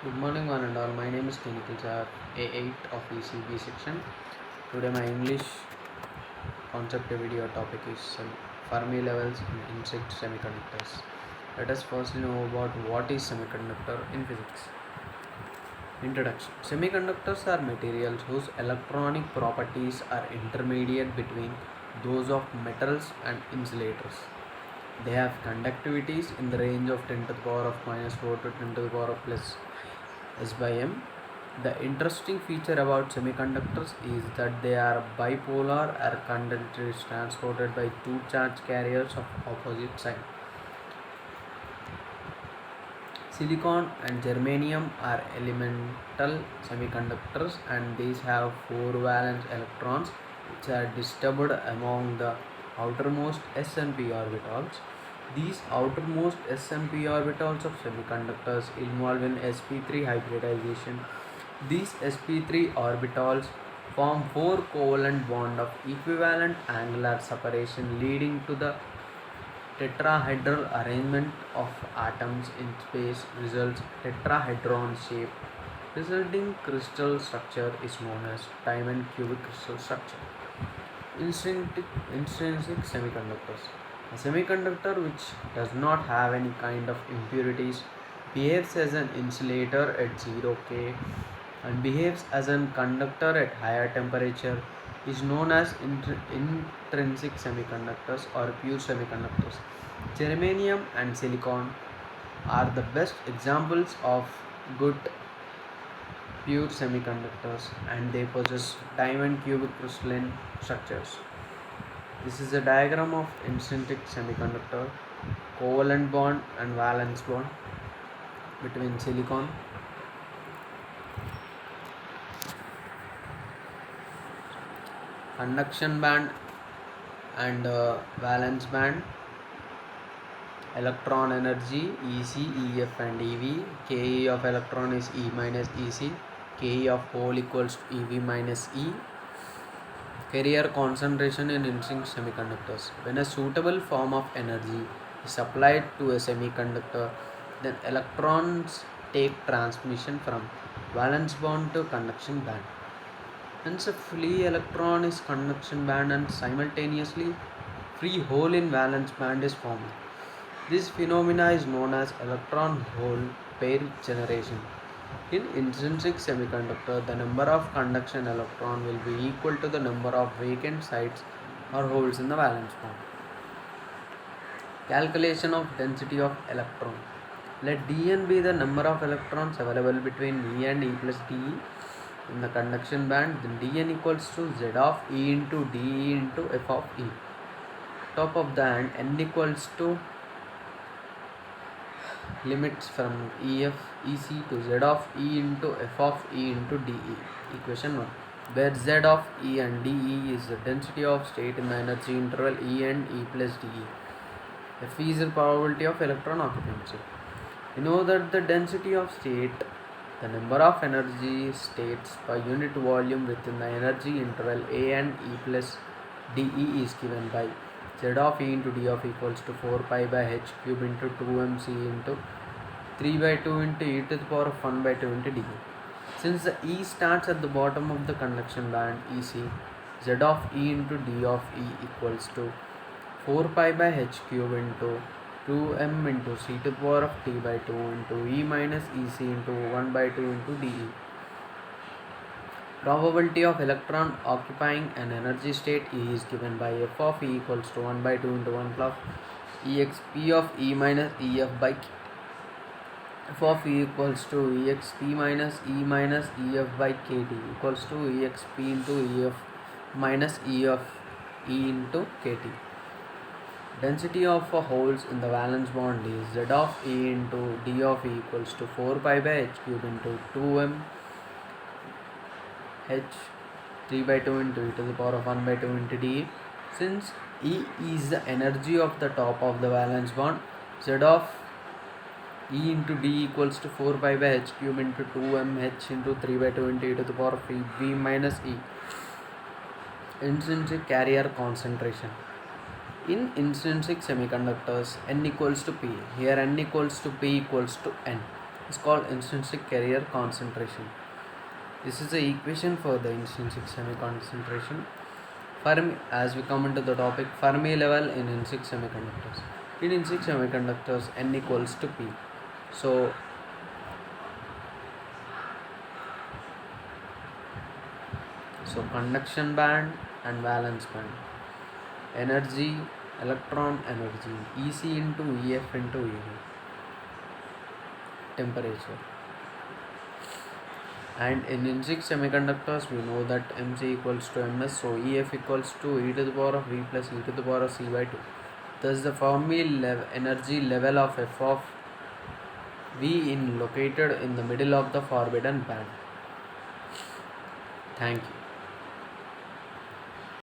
Good morning, one and all. My name is Clinical Sir A8 of ECB section. Today, my English concept video topic is Fermi levels in insect semiconductors. Let us firstly know about what is semiconductor in physics. Introduction. Semiconductors are materials whose electronic properties are intermediate between those of metals and insulators. They have conductivities in the range of 10 to the power of minus 4 to 10 to the power of plus S by M. The interesting feature about semiconductors is that they are bipolar or conductors transported by two charge carriers of opposite sign. Silicon and germanium are elemental semiconductors, and these have four valence electrons which are disturbed among the outermost s and p orbitals. These outermost s and p orbitals of semiconductors involve in sp3 hybridization. These sp3 orbitals form four covalent bonds of equivalent angular separation, leading to the tetrahedral arrangement of atoms in space. Results tetrahedron shape. Resulting crystal structure is known as diamond cubic crystal structure. Intrinsic semiconductors. A semiconductor which does not have any kind of impurities behaves as an insulator at 0 K and behaves as a conductor at higher temperature is known as intrinsic semiconductors or pure semiconductors. Germanium and silicon are the best examples of good pure semiconductors, and they possess diamond cubic crystalline structures. This is a diagram of intrinsic semiconductor, covalent bond and valence bond between silicon. Conduction band and valence band. Electron energy EC, EF and EV. Ke of electron is E minus EC. Ke of hole equals to EV minus E. Carrier concentration in intrinsic semiconductors. When a suitable form of energy is applied to a semiconductor, then electrons take transmission from valence bond to conduction band. Hence, a free electron is conduction band and simultaneously free hole in valence band is formed. This phenomena is known as electron hole pair generation. In intrinsic semiconductor, the number of conduction electron will be equal to the number of vacant sites or holes in the valence band. Calculation of density of electron. Let Dn be the number of electrons available between E and E plus DE in the conduction band. Then Dn equals to Z of E into dE into F of E. Top of the hand, N equals to limits from EC to Z of E into F of E into dE. Equation 1. Where Z of E and dE is the density of state in the energy interval E and E plus dE. F is the probability of electron occupancy. We know that the density of state, the number of energy states per unit volume within the energy interval A and E plus dE is given by Z of E into D of equals to 4 pi by H cube into 2mc into 3 by 2 into e to the power of 1 by 2 into dE. Since the E starts at the bottom of the conduction band EC, Z of E into D of E equals to 4 pi by H cube into 2m into c to the power of t by 2 into E minus EC into 1 by 2 into dE. Probability of electron occupying an energy state E is given by F of E equals to 1 by 2 into 1 plus exp of E minus EF by K. F of E equals to exp minus EF by KT equals to exp into EF minus EF E into KT. Density of holes in the valence bond is Z of E into D of E equals to 4 pi by H cube into 2m H 3 by 2 into e to the power of 1 by 2 into dE. Since E is the energy of the top of the valence bond, Z of E into D equals to 4 pi by H cube into 2m H into 3 by 2 into e to the power of V minus E. Intrinsic carrier concentration. In intrinsic semiconductors, N equals to P. Here N equals to P equals to N. is called intrinsic carrier concentration. This is the equation for the intrinsic semi concentration. Fermi, as we come into the topic, Fermi level in intrinsic semiconductors. In intrinsic semiconductors, n equals to p. So conduction band and valence band, energy, electron energy, EC into EF into EV, temperature. And in intrinsic semiconductors, we know that mc equals to ms, so EF equals to e to the power of v plus e to the power of c by 2. Thus the Fermi energy level of f of v in located in the middle of the forbidden band. Thank you.